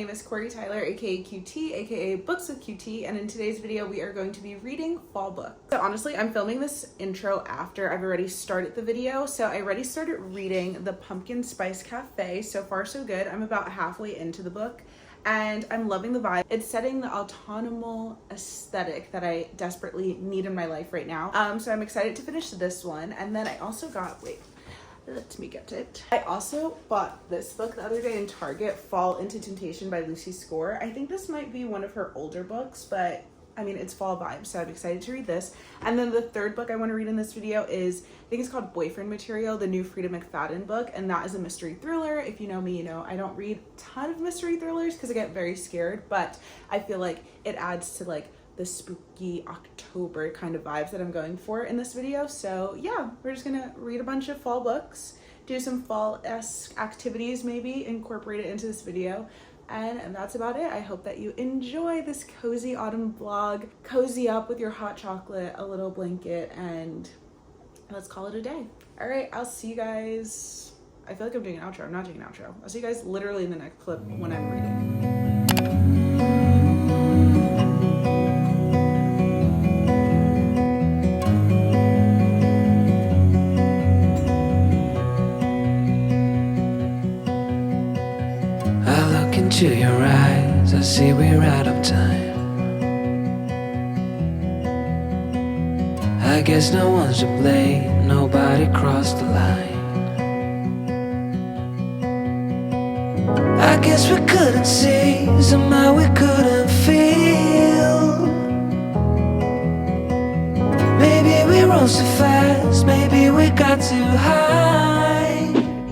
name is Quori-Tyler, aka QT, aka Books with QT, and in today's video we are going to be reading fall books. So honestly, I'm filming this intro after I've already started the video, so I already started reading The Pumpkin Spice Cafe. So far so good. I'm about halfway into the book and I'm loving the vibe. It's setting the autonomous aesthetic that I desperately need in my life right now. So I'm excited to finish this one. And then I also got, let me get it. I also bought this book the other day in Target, Fall into Temptation by Lucy Score. I think this might be one of her older books, but I mean, it's fall vibes, so I'm excited to read this. And then the third book I want to read in this video is, I think it's called Boyfriend Material, the new Frida McFadden book, and that is a mystery thriller. If you know me, you know I don't read a ton of mystery thrillers because I get very scared, but I feel like it adds to like the spooky October kind of vibes that I'm going for in this video. So yeah, we're just gonna read a bunch of fall books, do some fall-esque activities, maybe incorporate it into this video. And that's about it. I hope that you enjoy this cozy autumn vlog. Cozy up with your hot chocolate, a little blanket, and let's call it a day. All right, I'll see you guys. I feel like I'm doing an outro. I'm not doing an outro. I'll see you guys literally in the next clip when I'm reading. Into your eyes, I see we're out of time. I guess no one's to blame, nobody crossed the line. I guess we couldn't see, somehow we couldn't feel. Maybe we rose too fast, maybe we got too high.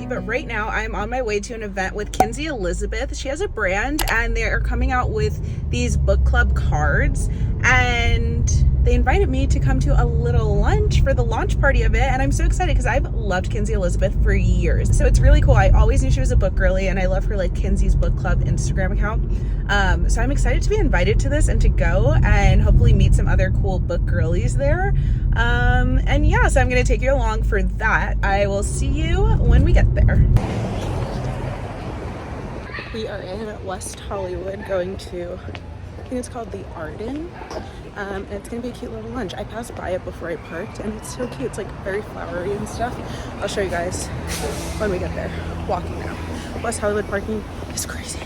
But right now I'm on my way to an event with Kinsey Elizabeth. She has a brand and they are coming out with these book club cards, and they invited me to come to a little lunch for the launch party of it, and I'm so excited because I've loved Kinsey Elizabeth for years. So it's really cool. I always knew she was a book girly, and I love her like Kinsey's Book Club Instagram account. So I'm excited to be invited to this and to go and hopefully meet some other cool book girlies there. And yeah, so I'm gonna take you along for that. I will see you when we get there. We are in West Hollywood going to, I think it's called the Arden. And it's gonna be a cute little lunch. I passed by it before I parked and it's so cute. It's like very flowery and stuff. I'll show you guys when we get there. Walking now. West Hollywood parking is crazy.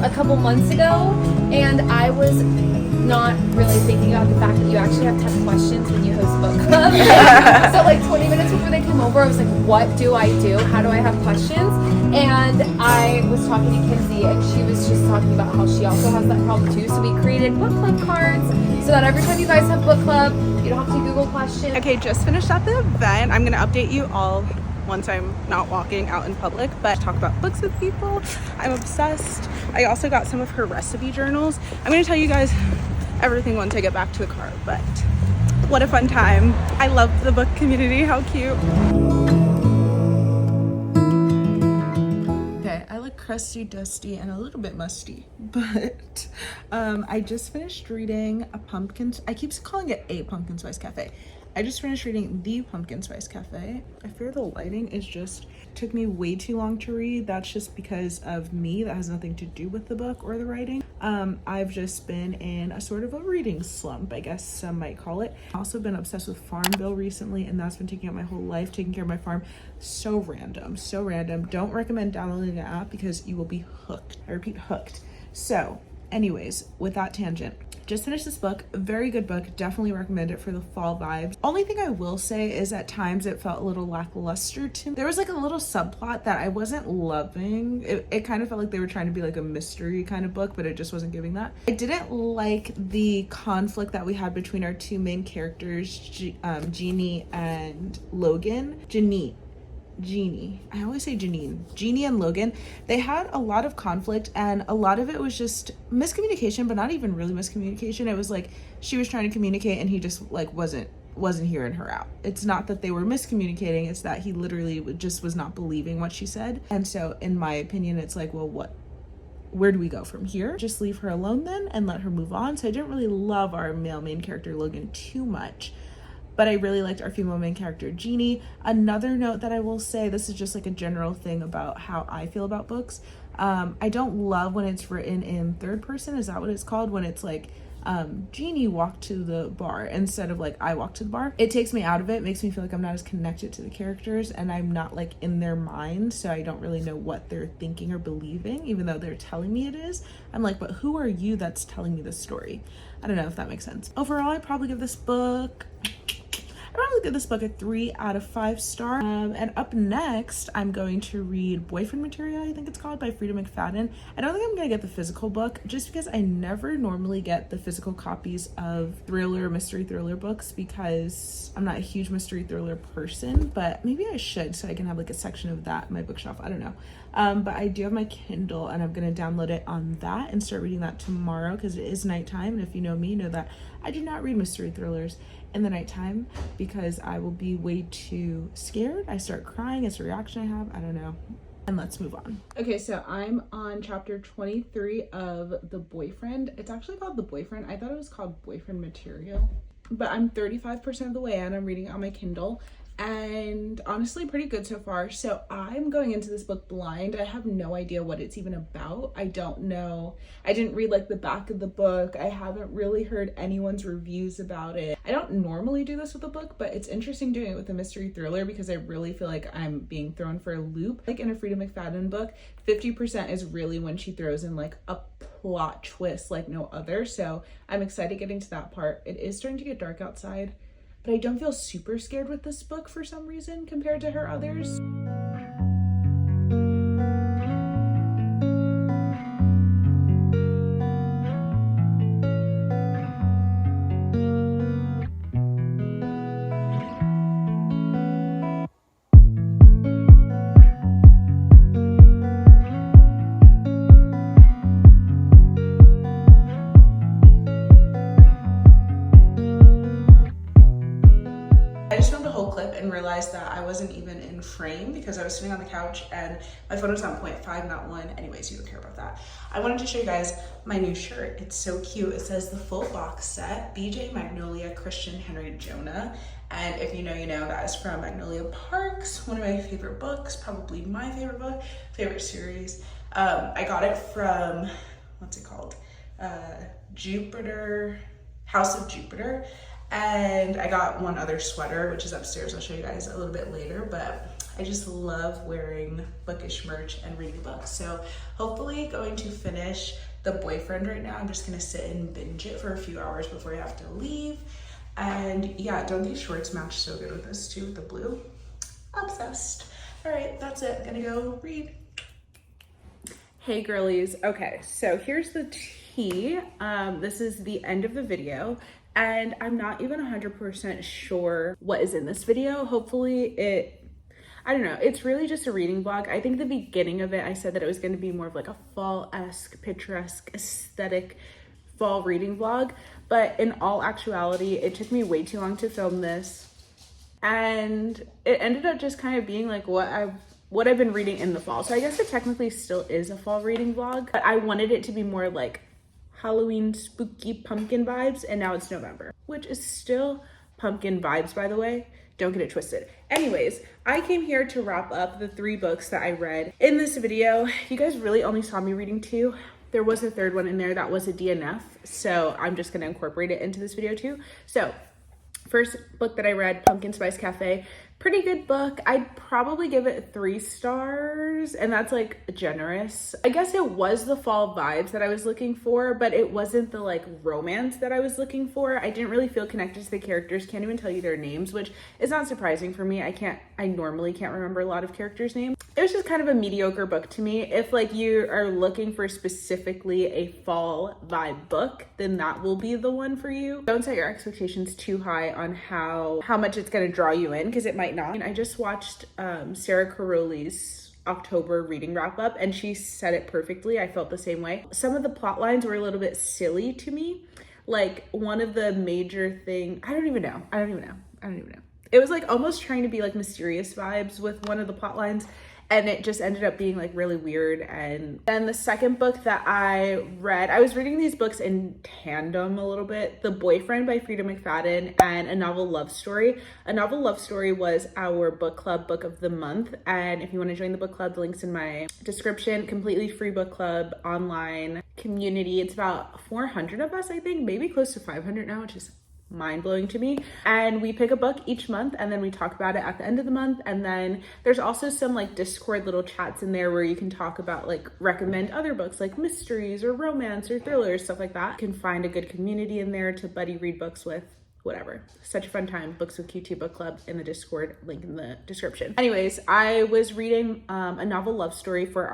A couple months ago, and I was not really thinking about the fact that you actually have to have questions when you host book club. So like 20 minutes before they came over, I was like, what do I do? How do I have questions? And I was talking to Kinsey, and she was just talking about how she also has that problem too. So we created book club cards so that every time you guys have book club, you don't have to Google questions. Okay, just finished at the event. I'm gonna update you all once I'm not walking out in public, but talk about books with people. I'm obsessed. I also got some of her recipe journals. I'm gonna tell you guys everything once I get back to the car, but what a fun time. I love the book community, how cute. Okay, I look crusty, dusty, and a little bit musty, but I just finished reading I keep calling it a Pumpkin Spice Cafe. I just finished reading The Pumpkin Spice Cafe. I fear the lighting is just, took me way too long to read. That's just because of me. That has nothing to do with the book or the writing. I've just been in a sort of a reading slump, I guess some might call it. I've also been obsessed with Farmville recently, and that's been taking up my whole life, taking care of my farm. So random, so random. Don't recommend downloading the app because you will be hooked. I repeat, hooked. So anyways, with that tangent, just finished this book. Very good book. Definitely recommend it for the fall vibes. Only thing I will say is at times it felt a little lackluster to me. There was like a little subplot that I wasn't loving. It kind of felt like they were trying to be like a mystery kind of book, but it just wasn't giving that. I didn't like the conflict that we had between our two main characters, Jeannie and Logan. Jeannie. I always say Janine. Jeannie and Logan. They had a lot of conflict, and a lot of it was just miscommunication, but not even really miscommunication. It was like she was trying to communicate and he just like wasn't hearing her out. It's not that they were miscommunicating, it's that he literally just was not believing what she said. And so in my opinion, it's like, well, where do we go from here? Just leave her alone then and let her move on. So I didn't really love our male main character Logan too much, but I really liked our female main character, Jeannie. Another note that I will say, this is just like a general thing about how I feel about books. I don't love when it's written in third person. Is that what it's called? When it's like, Jeannie walked to the bar instead of like I walked to the bar. It takes me out of it, makes me feel like I'm not as connected to the characters and I'm not like in their mind, so I don't really know what they're thinking or believing, even though they're telling me it is. I'm like, but who are you that's telling me this story? I don't know if that makes sense. Overall, I'd probably give this book a 3 out of 5 stars. And up next, I'm going to read Boyfriend Material, I think it's called, by Frida McFadden. I don't think I'm gonna get the physical book just because I never normally get the physical copies of mystery thriller books because I'm not a huge mystery thriller person, but maybe I should so I can have like a section of that in my bookshelf. I don't know. But I do have my Kindle and I'm gonna download it on that and start reading that tomorrow because it is nighttime. And if you know me, you know that I do not read mystery thrillers in the nighttime because I will be way too scared. I start crying. It's a reaction I have. I don't know. And let's move on. Okay, so I'm on chapter 23 of The Boyfriend. It's actually called The Boyfriend. I thought it was called Boyfriend Material, but I'm 35% of the way and I'm reading it on my Kindle. And honestly pretty good so far. So I'm going into this book blind. I have no idea what it's even about. I don't know. I didn't read like the back of the book. I haven't really heard anyone's reviews about it. I don't normally do this with a book, but it's interesting doing it with a mystery thriller because I really feel like I'm being thrown for a loop. Like in a Frida McFadden book, 50% is really when she throws in like a plot twist like no other. So I'm excited getting to that part. It is starting to get dark outside, but I don't feel super scared with this book for some reason compared to her others. And realized that I wasn't even in frame because I was sitting on the couch and my phone was on 0.5, not 1. Anyways, you don't care about that. I wanted to show you guys my new shirt. It's so cute. It says the full box set, BJ Magnolia, Christian Henry Jonah. And if you know, you know, that is from Magnolia Parks, one of my favorite books, probably my favorite book, favorite series. I got it from, what's it called? Jupiter, House of Jupiter. And I got one other sweater, which is upstairs. I'll show you guys a little bit later, but I just love wearing bookish merch and reading books. So hopefully going to finish The Boyfriend right now. I'm just gonna sit and binge it for a few hours before I have to leave. And yeah, don't these shorts match so good with this too, with the blue? Obsessed. All right, that's it. Gonna go read. Hey girlies. Okay, so here's the tea. This is the end of the video. And I'm not even 100% sure what is in this video. Hopefully I don't know, it's really just a reading vlog. I think the beginning of it, I said that it was gonna be more of like a fall-esque, picturesque, aesthetic fall reading vlog. But in all actuality, it took me way too long to film this. And it ended up just kind of being like what I've been reading in the fall. So I guess it technically still is a fall reading vlog, but I wanted it to be more like Halloween spooky pumpkin vibes, and now it's November, which is still pumpkin vibes, by the way. Don't get it twisted. Anyways, I came here to wrap up the 3 books that I read in this video. You guys really only saw me reading 2. There was a 3rd one in there that was a DNF, so I'm just gonna incorporate it into this video too. So first book that I read, Pumpkin Spice Cafe. Pretty good book. I'd probably give it 3 stars, and that's like generous. I guess it was the fall vibes that I was looking for, but it wasn't the like romance that I was looking for. I didn't really feel connected to the characters. Can't even tell you their names, which is not surprising for me. I normally can't remember a lot of characters' names. It was just kind of a mediocre book to me. If like you are looking for specifically a fall vibe book, then that will be the one for you. Don't set your expectations too high on how much it's going to draw you in, because it might not. I just watched Sarah Caroli's October reading wrap up, and she said it perfectly. I felt the same way. Some of the plot lines were a little bit silly to me. Like one of the major thing, I don't even know. It was like almost trying to be like mysterious vibes with one of the plot lines, and it just ended up being like really weird. And then the second book that I read, I was reading these books in tandem a little bit. The Boyfriend by Frida McFadden and A Novel Love Story. A Novel Love Story was our book club book of the month. And if you want to join the book club, the link's in my description. Completely free book club, online community. It's about 400 of us, I think, maybe close to 500 now, which is mind-blowing to me. And we pick a book each month, and then we talk about it at the end of the month. And then there's also some like Discord little chats in there where you can talk about like recommend other books like mysteries or romance or thrillers, stuff like that. You can find a good community in there to buddy read books with. Whatever. Such a fun time. Books with QT book club in the Discord, link in the description. Anyways, I was reading A Novel Love Story for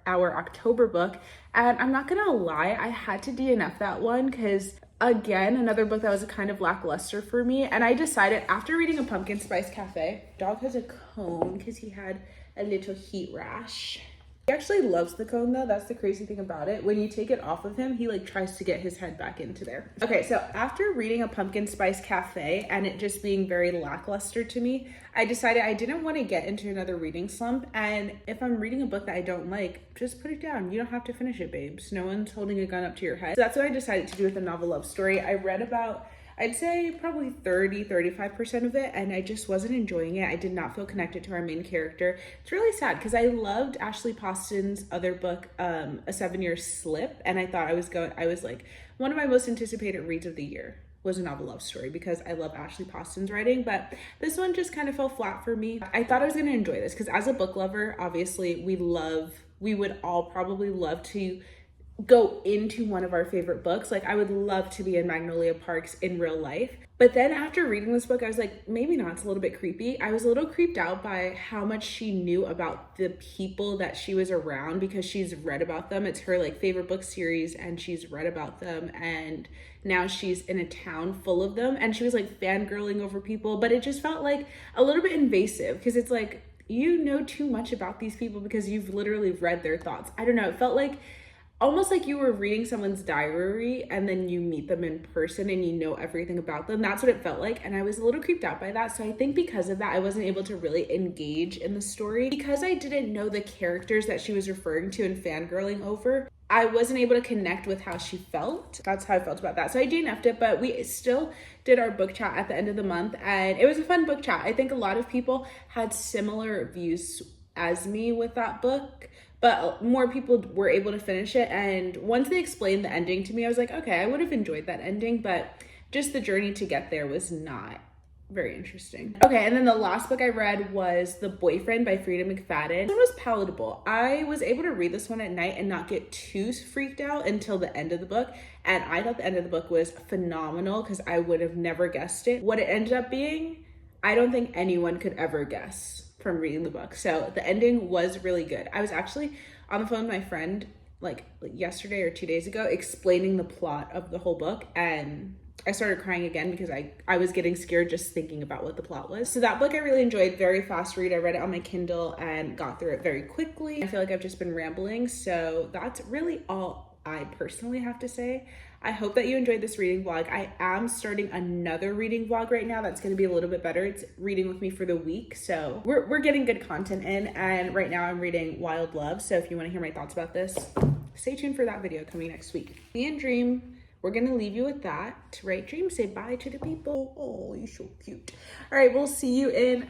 our October book, and I'm not gonna lie, I had to DNF that one because again, another book that was kind of lackluster for me. And I decided after reading A Pumpkin Spice Cafe, dog has a cone because he had a little heat rash. He actually loves the cone though. That's the crazy thing about it. When you take it off of him, he like tries to get his head back into there. Okay, so after reading A Pumpkin Spice Cafe and it just being very lackluster to me, I decided I didn't want to get into another reading slump. And if I'm reading a book that I don't like, just put it down. You don't have to finish it, babes. No one's holding a gun up to your head. So that's what I decided to do with A Novel Love Story. I read about, I'd say probably 35% of it, and I just wasn't enjoying it. I did not feel connected to our main character. It's really sad because I loved Ashley Poston's other book, A 7-Year Slip, and I thought I was like, one of my most anticipated reads of the year was A Novel Love Story because I love Ashley Poston's writing, but this one just kind of fell flat for me. I thought I was going to enjoy this because as a book lover, obviously we would all probably love to go into one of our favorite books. Like I would love to be in Magnolia Parks in real life. But then after reading this book, I was like, maybe not, it's a little bit creepy. I was a little creeped out by how much she knew about the people that she was around because she's read about them. It's her like favorite book series and she's read about them, and now she's in a town full of them, and she was like fangirling over people, but it just felt like a little bit invasive because it's like, you know too much about these people because you've literally read their thoughts. I don't know, it felt like almost like you were reading someone's diary and then you meet them in person and you know everything about them. That's what it felt like. And I was a little creeped out by that. So I think because of that, I wasn't able to really engage in the story. Because I didn't know the characters that she was referring to and fangirling over, I wasn't able to connect with how she felt. That's how I felt about that. So I DNF'd it, but we still did our book chat at the end of the month. And it was a fun book chat. I think a lot of people had similar views as me with that book, but more people were able to finish it. And once they explained the ending to me, I was like, okay, I would have enjoyed that ending, but just the journey to get there was not very interesting. Okay, and then the last book I read was The Boyfriend by Frida McFadden. This one was palatable. I was able to read this one at night and not get too freaked out until the end of the book. And I thought the end of the book was phenomenal because I would have never guessed it. What it ended up being, I don't think anyone could ever guess from reading the book. So the ending was really good. I was actually on the phone with my friend like yesterday or 2 days ago explaining the plot of the whole book, and I started crying again because I was getting scared just thinking about what the plot was. So that book I really enjoyed. Very fast read. I read it on my Kindle and got through it very quickly. I feel like I've just been rambling, so that's really all I personally have to say. I hope that you enjoyed this reading vlog. I am starting another reading vlog right now that's going to be a little bit better. It's reading with me for the week, so we're getting good content in. And right now I'm reading Wild Love, so if you want to hear my thoughts about this, stay tuned for that video coming next week. Me and Dream, we're going to leave you with that. Right, Dream? Say bye to the people. Oh, you're so cute. All right, we'll see you in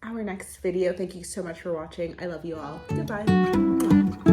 our next video. Thank you so much for watching. I love you all. Goodbye.